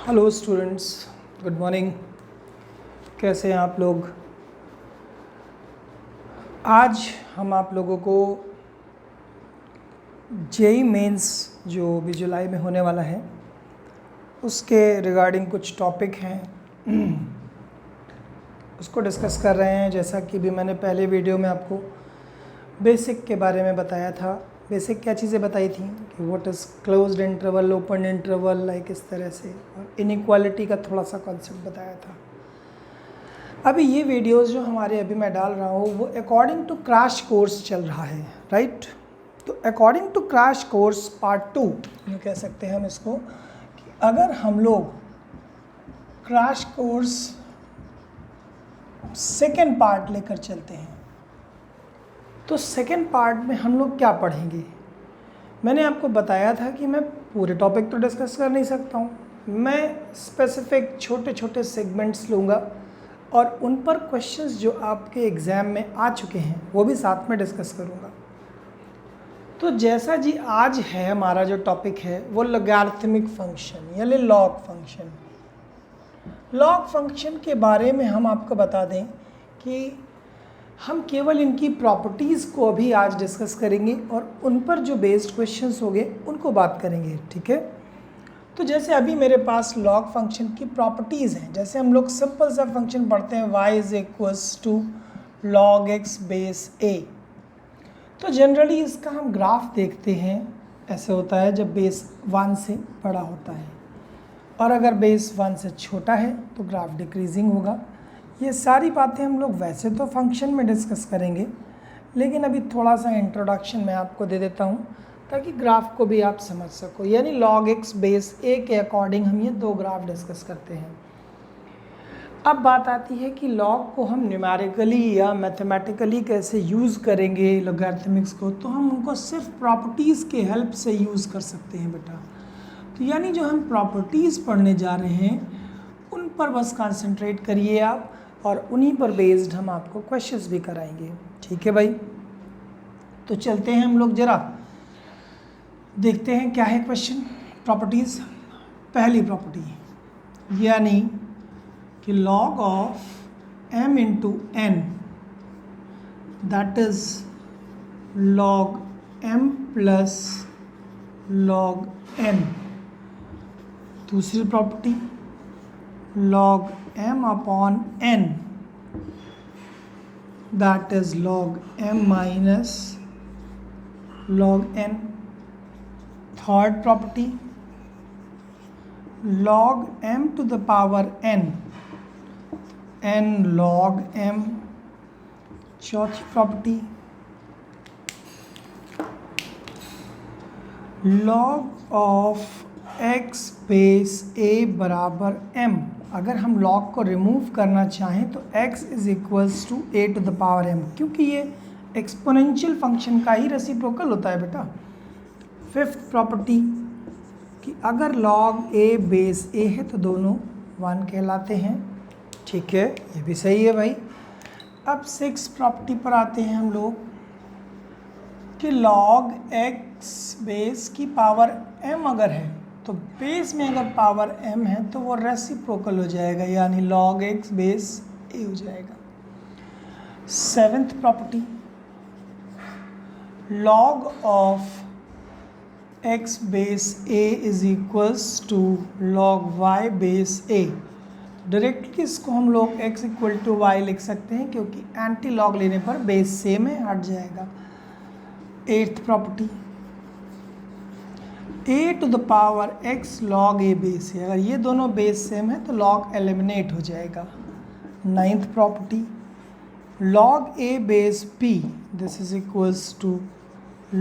Hello students, good morning. कैसे हैं आप लोग? आज हम आप लोगों को जेई मेंस जो भी जुलाई में होने वाला है उसके रिगार्डिंग कुछ टॉपिक हैं उसको डिस्कस कर रहे हैं। जैसा कि भी मैंने पहले वीडियो में आपको बेसिक के बारे में बताया था। बेसिक क्या चीज़ें बताई थी कि what is closed interval, open interval, like इस तरह से, और इनइक्वालिटी का थोड़ा सा कॉन्सेप्ट बताया था। अभी ये वीडियोस जो हमारे अभी मैं डाल रहा हूँ वो अकॉर्डिंग टू क्रैश कोर्स चल रहा है, राइट। तो according to crash course part 2 ये कह सकते हैं हम इसको, कि अगर हम लोग क्रैश कोर्स सेकेंड पार्ट लेकर चलते हैं तो सेकेंड पार्ट में हम लोग क्या पढ़ेंगे। मैंने आपको बताया था कि मैं पूरे टॉपिक तो डिस्कस कर नहीं सकता हूँ, मैं स्पेसिफिक छोटे छोटे सेगमेंट्स लूँगा और उन पर क्वेश्चंस जो आपके एग्ज़ाम में आ चुके हैं वो भी साथ में डिस्कस करूँगा। तो जैसा जी आज है हमारा जो टॉपिक है वो लॉगरिथमिक फंक्शन यानी लॉग फंक्शन। लॉग फंक्शन के बारे में हम आपको बता दें कि हम केवल इनकी प्रॉपर्टीज़ को अभी आज डिस्कस करेंगे और उन पर जो बेस्ड क्वेश्चंस होंगे उनको बात करेंगे, ठीक है। तो जैसे अभी मेरे पास लॉग फंक्शन की प्रॉपर्टीज़ हैं। जैसे हम लोग सिंपल सा फंक्शन पढ़ते हैं y is equals to log x base a। तो जनरली इसका हम ग्राफ देखते हैं, ऐसे होता है जब बेस 1 से बड़ा होता है और अगर बेस 1 से छोटा है तो ग्राफ डिक्रीजिंग होगा। ये सारी बातें हम लोग वैसे तो फंक्शन में डिस्कस करेंगे, लेकिन अभी थोड़ा सा इंट्रोडक्शन मैं आपको दे देता हूँ ताकि ग्राफ को भी आप समझ सको। यानी लॉग एक्स बेस a के अकॉर्डिंग हम ये दो ग्राफ डिस्कस करते हैं। अब बात आती है कि लॉग को हम न्यूमेरिकली या मैथमेटिकली कैसे यूज़ करेंगे लॉगरिथमिक्स को, तो हम उनको सिर्फ प्रॉपर्टीज़ के हेल्प से यूज़ कर सकते हैं बेटा। तो यानी जो हम प्रॉपर्टीज़ पढ़ने जा रहे हैं उन पर बस कंसंट्रेट करिए आप, और उन्हीं पर बेस्ड हम आपको क्वेश्चंस भी कराएंगे, ठीक है भाई। तो चलते हैं हम लोग जरा देखते हैं क्या है क्वेश्चन। प्रॉपर्टीज़, पहली प्रॉपर्टी यानी कि log of m into n that is log m plus log n। दूसरी property log m upon n that is log m minus log n। Third property log m to the power n log m। चौथी property log of x base a बराबर m। अगर हम log को remove करना चाहें तो x is equals to a to the power m, क्योंकि ये एक्सपोनेंशियल फंक्शन का ही रेसिप्रोकल होता है बेटा। फिफ्थ प्रॉपर्टी कि अगर log a बेस a है तो दोनों 1 कहलाते हैं, ठीक है, ये भी सही है भाई। अब सिक्स प्रॉपर्टी पर आते हैं हम लोग कि log x बेस की पावर m अगर है तो बेस में अगर पावर m है तो वो रेसिप्रोकल हो जाएगा, यानी log x बेस a हो जाएगा। Seventh property log of x base a is equals to log y base a। Directly इसको हम लोग x इक्वल टू y लिख सकते हैं क्योंकि एंटी लॉग लेने पर बेस सेम है, हट जाएगा। Eighth property a to the power x log a base है, अगर ये दोनों बेस सेम है तो log एलिमिनेट हो जाएगा। Ninth property log a base b this is equals to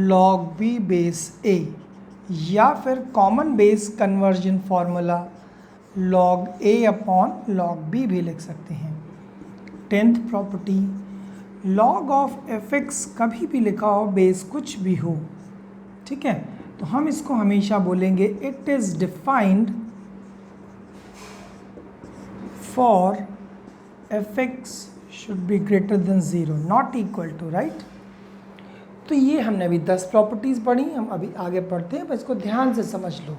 log b base a, या फिर common base conversion formula log a upon log b भी लिख सकते हैं। Tenth property log of fx कभी भी लिखा हो बेस कुछ भी हो, ठीक है, तो हम इसको हमेशा बोलेंगे it is defined for fx should be greater than 0 not equal to, right. तो ये हमने अभी 10 प्रॉपर्टीज़ पढ़ी, हम अभी आगे पढ़ते हैं, बस इसको ध्यान से समझ लो।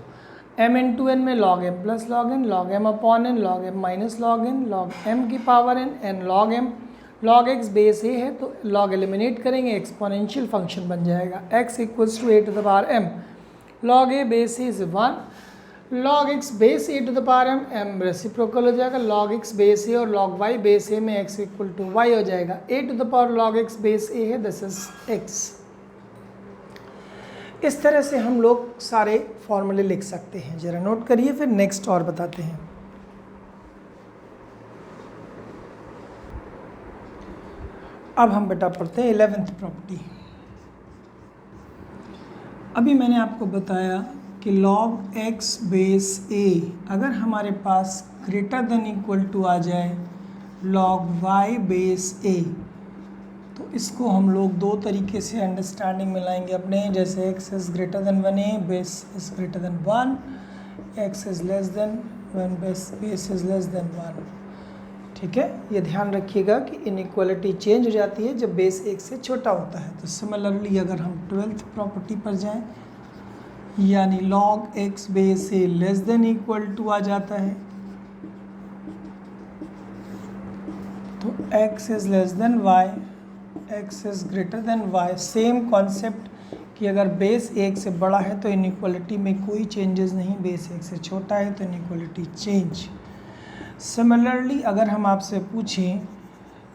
m इंटू एन में log m plus log n, log m upon n, log m minus log n, log m की power n, n log m, log x base a है तो log एलिमिनेट करेंगे, एक्सपोनेंशियल फंक्शन बन जाएगा x equals to a to the power m, log a base a is 1, log x base a to the power m, m reciprocal हो जाएगा, log x base a और log y base a में x equal to y हो जाएगा, a to the power log x base a है, this is x। इस तरह से हम लोग सारे फॉर्मूले लिख सकते हैं, जरा नोट करिए, फिर नेक्स्ट और बताते हैं। अब हम बेटा पढ़ते हैं 11th प्रॉपर्टी। अभी मैंने आपको बताया कि log x बेस a अगर हमारे पास ग्रेटर देन इक्वल टू आ जाए log y बेस a, तो इसको हम लोग दो तरीके से अंडरस्टैंडिंग में लाएंगे अपने, जैसे x is greater then 1a, base is greater than 1, x is less than 1, base is less than 1। ठीक है, ये ध्यान रखिएगा कि इनइक्वालिटी चेंज हो जाती है जब बेस 1 से छोटा होता है। तो सिमिलरली अगर हम 12th प्रॉपर्टी पर जाएं, यानी log x base a less than equal to आ जाता है, तो x is less than y, x is greater than y। Same concept कि अगर बेस 1 से बड़ा है तो इनइक्वालिटी में कोई चेंजेस नहीं, बेस 1 से छोटा है तो इनइक्वालिटी चेंज। सिमिलरली अगर हम आपसे पूछें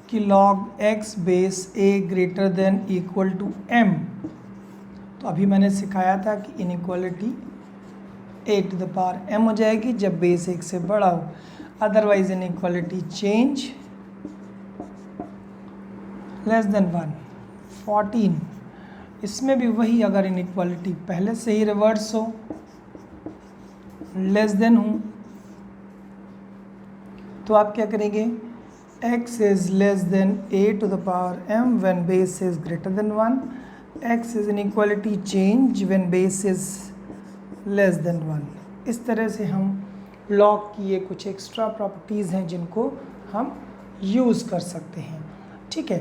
कि log x base a greater than equal to m, तो अभी मैंने सिखाया था कि inequality a to the power m हो जाएगी जब बेस 1 से बड़ा हो, otherwise inequality change less than 1। 14, इसमें भी वही, अगर इनइक्वालिटी पहले से ही रिवर्स हो, लेस देन हो, तो आप क्या करेंगे, x is less than a to the power m when base is greater than 1, x is inequality change when base is less than 1। इस तरह से हम log की ये कुछ एक्स्ट्रा प्रॉपर्टीज़ हैं जिनको हम यूज़ कर सकते हैं। ठीक है,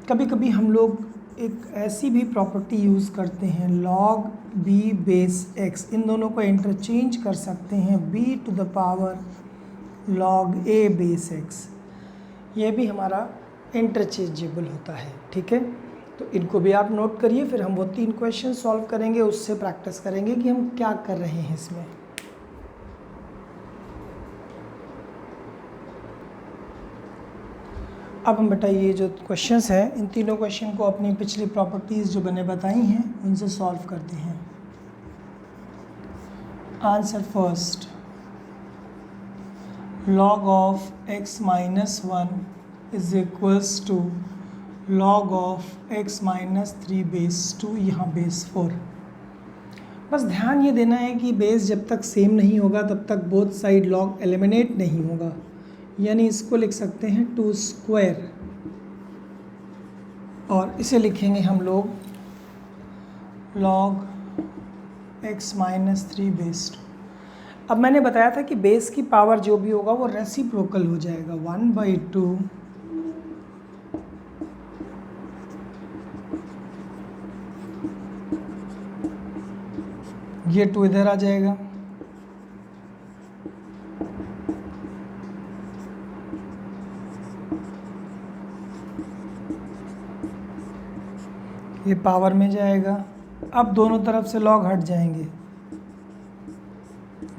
कभी कभी हम लोग एक ऐसी भी प्रॉपर्टी यूज़ करते हैं log b बेस x, इन दोनों को इंटरचेंज कर सकते हैं b to the power log a base x, ये भी हमारा इंटरचेंजेबल होता है। ठीक है, तो इनको भी आप नोट करिए, फिर हम वो 3 क्वेश्चन सॉल्व करेंगे, उससे प्रैक्टिस करेंगे कि हम क्या कर रहे हैं इसमें। अब हम बेटा ये जो क्वेश्चंस हैं, इन तीनों क्वेश्चन को अपनी पिछली प्रॉपर्टीज़ जो मैंने बताई हैं उनसे सॉल्व करते हैं। Answer first, log of x minus 1 is equals to log of x minus 3 base 2, यहाँ बेस 4। बस ध्यान ये देना है कि बेस जब तक सेम नहीं होगा तब तक बोथ साइड log एलिमिनेट नहीं होगा, यानी इसको लिख सकते हैं 2 स्क्वायर, और इसे लिखेंगे हम लोग log x माइनस 3 बेस 2। अब मैंने बताया था कि बेस की पावर जो भी होगा वो रेसिप्रोकल हो जाएगा, 1/2 ये 2 इधर आ जाएगा, ये पावर में जाएगा। अब दोनों तरफ से log हट जाएंगे,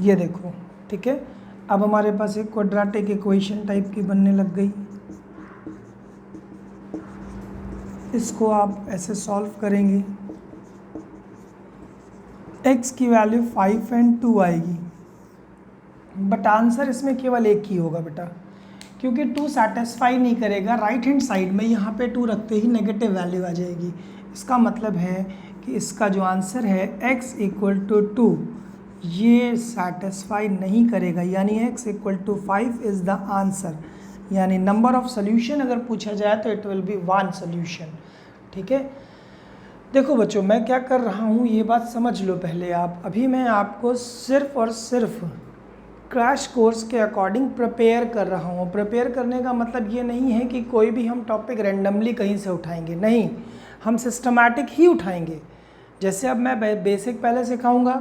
ये देखो। ठीक है, अब हमारे पास एक क्वाड्रेटिक इक्वेशन टाइप की बनने लग गई, इसको आप ऐसे सॉल्व करेंगे, x की वैल्यू 5 और 2 आएगी, बट आंसर इसमें केवल एक ही होगा बेटा, क्योंकि 2 सेटिस्फाई नहीं करेगा। राइट हैंड साइड में यहाँ पे 2 रखते ही नेगेटिव वैल्यू आ जाएगी। इसका मतलब है कि इसका जो आंसर है x इक्वल टू 2, ये सेटिस्फाई नहीं करेगा, यानी x equal to 5 is the answer. यानी नंबर ऑफ सोल्यूशन अगर पूछा जाए तो इट विल बी 1 सोल्यूशन। ठीक है, देखो बच्चों, मैं क्या कर रहा हूँ ये बात समझ लो पहले आप। अभी मैं आपको सिर्फ और सिर्फ क्रैश कोर्स के अकॉर्डिंग प्रिपेयर कर रहा हूँ। प्रिपेयर करने का मतलब ये नहीं है कि कोई भी हम टॉपिक रैंडमली कहीं से उठाएंगे, नहीं, हम सिस्टमैटिक ही उठाएंगे। जैसे अब मैं बेसिक पहले सिखाऊंगा,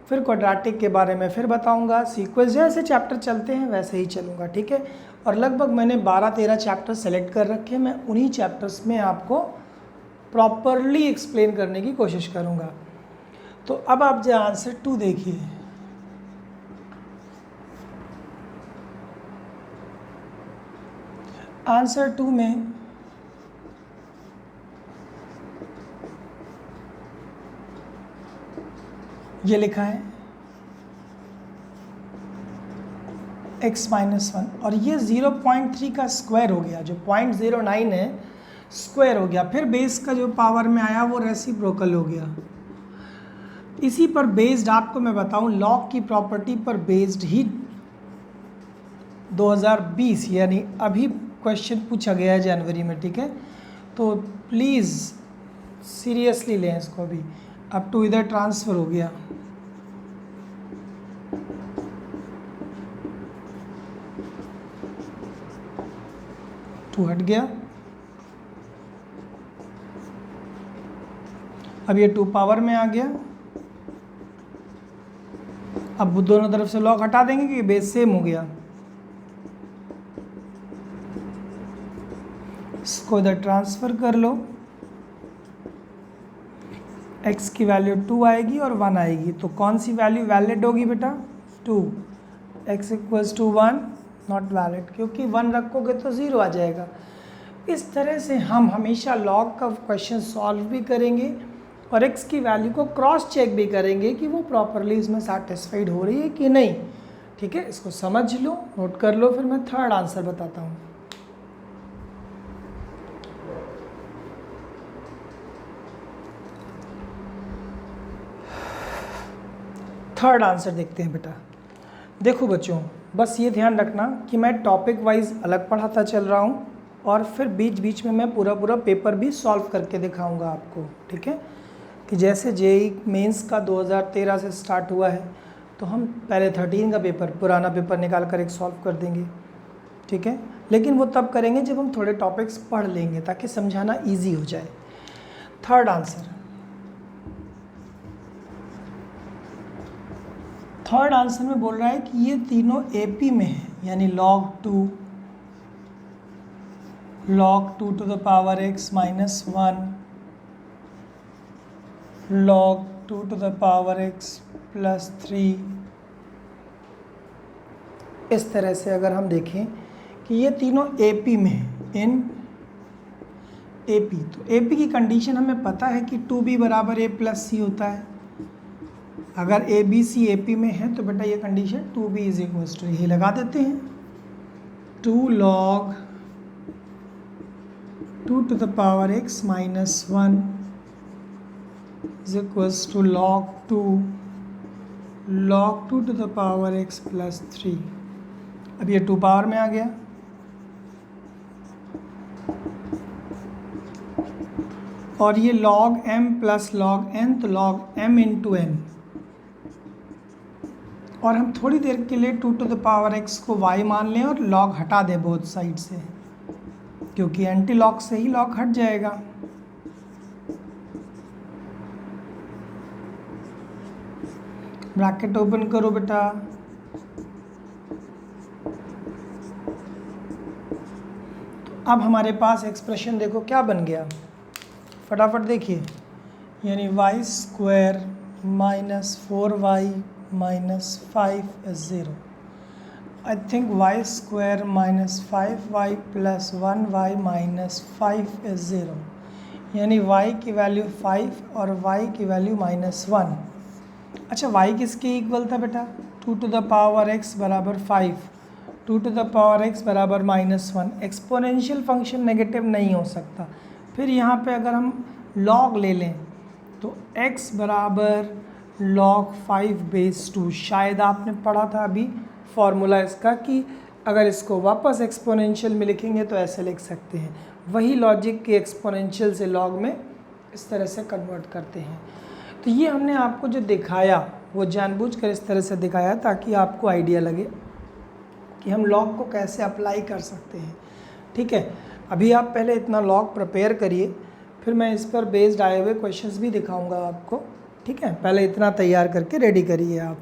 फिर क्वाड्रेटिक के बारे में फिर बताऊंगा। सीक्वेंस जैसे चैप्टर चलते हैं वैसे ही चलूँगा, ठीक है। और लगभग मैंने 12-13 चैप्टर सेलेक्ट कर रखे हैं, मैं उन्हीं चैप्टर्स में आपको प्रॉपरली एक्सप्लेन करने की कोशिश करूँगा। तो अब आप जो आंसर 2 देखिए, आंसर 2 में ये लिखा है x-1 और ये 0.3 का स्क्वायर हो गया, जो 0.09 है स्क्वायर हो गया। फिर बेस का जो पावर में आया वो रेसिप्रोकल हो गया। इसी पर बेस्ड आपको मैं बताऊं, लॉग की प्रॉपर्टी पर बेस्ड ही 2020 यानी अभी क्वेश्चन पूछा गया है जनवरी में, ठीक है। तो प्लीज़ सीरियसली लें इसको। अभी अब 2 इधर ट्रांसफ़र हो गया, हट गया। अब ये 2 पावर में आ गया। अब दोनों तरफ से लॉग हटा देंगे क्योंकि बेस सेम हो गया। इसको इधर ट्रांसफ़र कर लो, x की वैल्यू 2 आएगी और 1 आएगी। तो कौन सी वैल्यू वैलिड होगी बेटा? 2। x = 1 नॉट वैलिड, क्योंकि 1 रखोगे तो 0 आ जाएगा। इस तरह से हम हमेशा लॉग का क्वेश्चन सॉल्व भी करेंगे और x की वैल्यू को क्रॉस चेक भी करेंगे कि वो प्रॉपरली इसमें सेटिस्फाइड हो रही है कि नहीं, ठीक है। इसको समझ लो, नोट कर लो, फिर मैं थर्ड आंसर बताता हूँ। थर्ड आंसर देखते हैं बेटा। देखो बच्चों, बस ये ध्यान रखना कि मैं टॉपिक वाइज अलग पढ़ाता चल रहा हूँ और फिर बीच बीच में मैं पूरा पेपर भी सॉल्व करके दिखाऊंगा आपको, ठीक है। कि जैसे जेईई मेंस का 2013 से स्टार्ट हुआ है, तो हम पहले 13 का पेपर, पुराना पेपर निकाल कर एक सॉल्व कर देंगे, ठीक है। लेकिन वो तब करेंगे जब हम थोड़े टॉपिक्स पढ़ लेंगे, ताकि समझाना ईजी हो जाए। थर्ड आंसर, थर्ड आंसर में बोल रहा है कि ये तीनों एपी में है, यानी log 2 to the power x minus 1 log 2 to the power x plus 3। इस तरह से अगर हम देखें कि ये तीनों एपी में है, इन एपी, तो एपी की कंडीशन हमें पता है कि 2b बराबर a प्लस सी होता है। अगर A B C A P में है तो बेटा ये कंडीशन 2b = यही लगा देते हैं। 2 log 2 to the power x minus 1 = log 2 to the power x plus 3। अब ये 2 पावर में आ गया। और ये log m plus log n, तो log m into n। और हम थोड़ी देर के लिए 2 to the power x को y मान लें और log हटा दें बोथ साइड से, क्योंकि एंटी लॉग से ही log हट जाएगा। ब्रैकेट ओपन करो बेटा। तो अब हमारे पास एक्सप्रेशन देखो क्या बन गया, फटाफट देखिए। यानी y² - 4y - 5 is 0। I think y² - 5y plus 1y minus 5 is 0। यानी y की वैल्यू 5 और y की वैल्यू -1। अच्छा, y किसके इक्वल था बेटा? 2 to the power x बराबर 5, 2 to the power x बराबर -1। एक्सपोनेंशियल फंक्शन नेगेटिव नहीं हो सकता। फिर यहाँ पे अगर हम log ले लें तो x बराबर log 5/2। शायद आपने पढ़ा था अभी फॉर्मूला इसका, कि अगर इसको वापस एक्सपोनेंशियल में लिखेंगे तो ऐसे लिख सकते हैं। वही लॉजिक कि एक्सपोनेंशियल से log में इस तरह से कन्वर्ट करते हैं। तो ये हमने आपको जो दिखाया वो जानबूझकर इस तरह से दिखाया ताकि आपको आइडिया लगे कि हम log को कैसे अप्लाई कर सकते हैं, ठीक है। अभी आप पहले इतना log प्रिपेयर करिए, फिर मैं इस पर बेस्ड आए हुए क्वेश्चंस भी दिखाऊंगा आपको, ठीक है, पहले इतना तैयार करके रेडी करिए आप।